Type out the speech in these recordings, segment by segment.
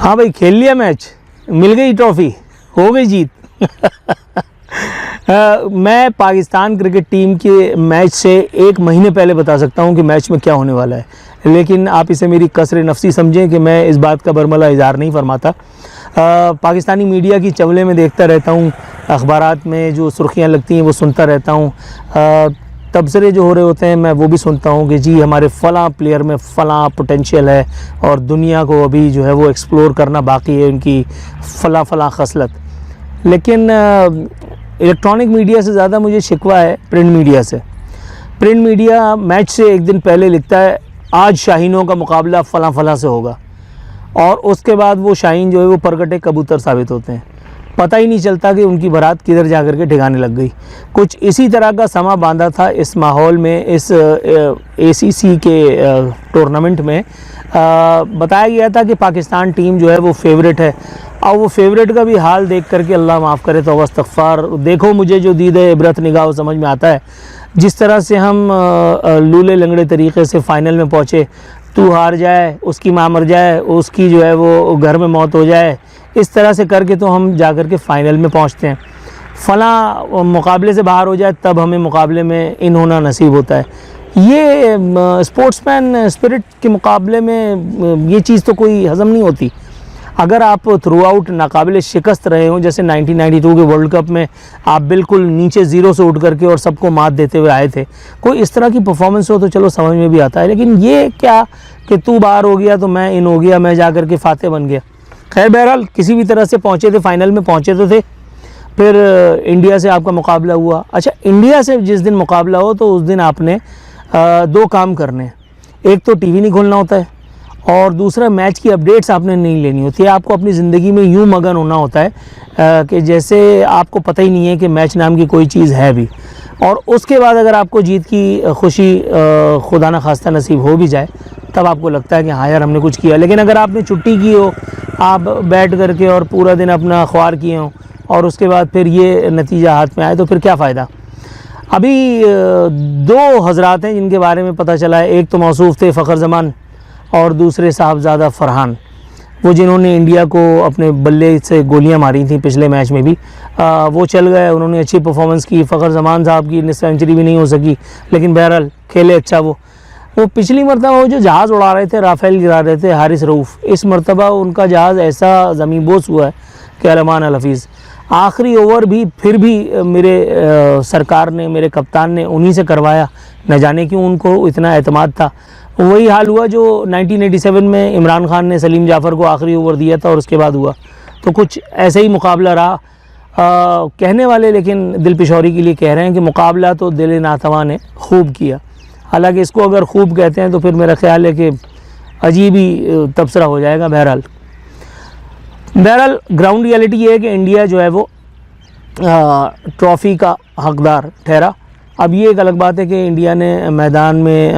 हाँ भाई, खेल लिया मैच, मिल गई ट्रॉफ़ी, हो गई जीत। मैं पाकिस्तान क्रिकेट टीम के मैच से 1 महीने पहले बता सकता हूं कि मैच में क्या होने वाला है, लेकिन आप इसे मेरी कसर नफसी समझें कि मैं इस बात का बरमला इज़हार नहीं फरमाता। पाकिस्तानी मीडिया की चवले में देखता रहता हूं, अखबारात में जो सुर्खियां लगती हैं वो सुनता रहता हूं, तबसरे जो हो रहे होते हैं मैं वो भी सुनता हूं कि जी हमारे फ़लाँ प्लेयर में फ़लाँ पोटेंशियल है और दुनिया को अभी जो है वो एक्सप्लोर करना बाकी है, उनकी फ़लाँ खसलत। लेकिन इलेक्ट्रॉनिक मीडिया से ज़्यादा मुझे शिकवा है प्रिंट मीडिया से। प्रिंट मीडिया मैच से 1 दिन पहले लिखता है आज शाहीनों का मुकाबला फ़लाँ से होगा, और उसके बाद वो शाहीन जो है वो परगटे कबूतर साबित होते हैं। पता ही नहीं चलता कि उनकी बारात किधर जा कर के ठिकाने लग गई। कुछ इसी तरह का समा बांधा था इस माहौल में, इस ACC के टूर्नामेंट में बताया गया था कि पाकिस्तान टीम जो है वो फेवरेट है। और वो फेवरेट का भी हाल देख करके अल्लाह माफ़ करे तो इस्तग़फ़ार, देखो मुझे जो दीदे इबरत निगाह समझ में आता है, जिस तरह से हम लूले लंगड़े तरीक़े से फ़ाइनल में पहुँचे, तू हार जाए, उसकी माँ मर जाए, उसकी जो है वो घर में मौत हो जाए, इस तरह से करके तो हम जा कर के फ़ाइनल में पहुँचते हैं। फ़लाँ मुकाबले से बाहर हो जाए तब हमें मुकाबले में इन होना नसीब होता है। ये स्पोर्ट्समैन स्पिरिट के मुकाबले में ये चीज़ तो कोई हज़म नहीं होती। अगर आप थ्रू आउट नाकाबिल शिकस्त रहे हों, जैसे 1992 के वर्ल्ड कप में आप बिल्कुल नीचे 0 से उठ करके और सबको मात देते हुए आए थे, कोई इस तरह की परफॉर्मेंस हो तो चलो समझ में भी आता है। लेकिन ये क्या कि तू बाहर हो गया तो मैं इन हो गया, मैं जा कर के फाते बन गया। खैर बहरहाल किसी भी तरह से पहुँचे थे, फाइनल में पहुँचे तो थे। फिर इंडिया से आपका मुकाबला हुआ। अच्छा, इंडिया से जिस दिन मुकाबला हो तो उस दिन आपने 2 काम करने हैं। एक तो टीवी नहीं खोलना होता है, और दूसरा मैच की अपडेट्स आपने नहीं लेनी होती है। आपको अपनी ज़िंदगी में यूँ मगन होना होता है कि जैसे आपको पता ही नहीं है कि मैच नाम की कोई चीज़ है भी। और उसके बाद अगर आपको जीत की खुशी खुदा न खास्ता नसीब हो भी जाए, तब आपको लगता है कि हाँ यार हमने कुछ किया। लेकिन अगर आपने छुट्टी की हो, आप बैठ करके और पूरा दिन अपना ख्वार किए हों और उसके बाद फिर ये नतीजा हाथ में आए, तो फिर क्या फ़ायदा। अभी 2 हज़रात हैं जिनके बारे में पता चला है। एक तो मौसूफ़ थे फ़खर ज़मान और दूसरे साहबज़ादा फ़रहान, वो जिन्होंने इंडिया को अपने बल्ले से गोलियां मारी थी पिछले मैच में भी। वो चल गए, उन्होंने अच्छी परफॉर्मेंस की। फ़खर ज़मान साहब की सेंचुरी भी नहीं हो सकी, लेकिन बहरहाल खेले अच्छा। वो पिछली मरतबा वो जो जहाज़ उड़ा रहे थे, राफ़ेल गिरा रहे थे, हारिस रऊफ़, इस मरतबा उनका जहाज़ ऐसा ज़मींबोस हुआ है कि रहमान अल हफ़ीज़। आखिरी ओवर भी फिर भी मेरे सरकार ने, मेरे कप्तान ने उन्हीं से करवाया, न जाने क्यों उनको इतना एतमाद था। वही हाल हुआ जो 1987 में इमरान खान ने सलीम जाफ़र को आखिरी ओवर दिया था और उसके बाद हुआ। तो कुछ ऐसे ही मुकाबला रहा। कहने वाले लेकिन दिल पिशौरी के लिए कह रहे हैं कि मुकाबला तो दिल नातवा ने खूब किया। हालांकि इसको अगर खूब कहते हैं तो फिर मेरा ख्याल है कि अजीब ही तबसरा हो जाएगा। बहरहाल ग्राउंड रियलिटी ये है कि इंडिया जो है वो ट्रॉफ़ी का हकदार ठहरा। अब ये एक अलग बात है कि इंडिया ने मैदान में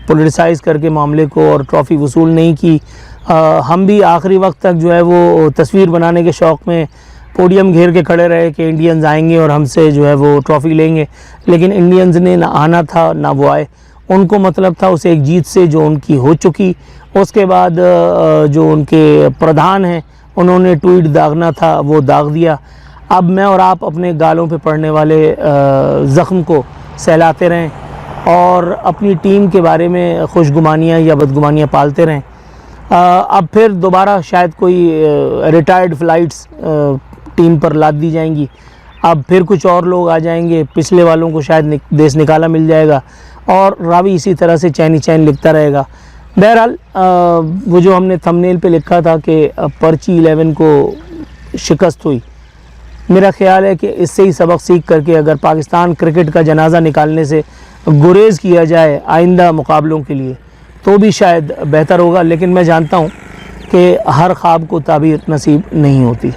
पॉलिटिसाइज़ करके मामले को और ट्रॉफ़ी वसूल नहीं की। हम भी आखिरी वक्त तक जो है वो तस्वीर बनाने के शौक़ में पोडियम घेर के खड़े रहे कि इंडियंस आएंगे और हमसे जो है वो ट्रॉफ़ी लेंगे, लेकिन इंडियंस ने ना आना था ना वो आए। उनको मतलब था उस एक जीत से जो उनकी हो चुकी। उसके बाद जो उनके प्रधान हैं उन्होंने ट्वीट दागना था वो दाग दिया। अब मैं और आप अपने गालों पे पड़ने वाले ज़ख्म को सहलाते रहें और अपनी टीम के बारे में खुशगुमानियाँ या बदगुमानियाँ पालते रहें। अब फिर दोबारा शायद कोई रिटायर्ड फ़्लाइट्स टीम पर लाद दी जाएंगी। अब फिर कुछ और लोग आ जाएंगे, पिछले वालों को शायद देश निकाला मिल जाएगा और रावी इसी तरह से चैन ही चैन लिखता रहेगा। बहरहाल वो जो हमने थंबनेल पे लिखा था कि पर्ची 11 को शिकस्त हुई, मेरा ख़्याल है कि इससे ही सबक सीख करके अगर पाकिस्तान क्रिकेट का जनाजा निकालने से गुरेज़ किया जाए आइंदा मुकाबलों के लिए तो भी शायद बेहतर होगा। लेकिन मैं जानता हूँ कि हर ख्वाब को ताबीर नसीब नहीं होती।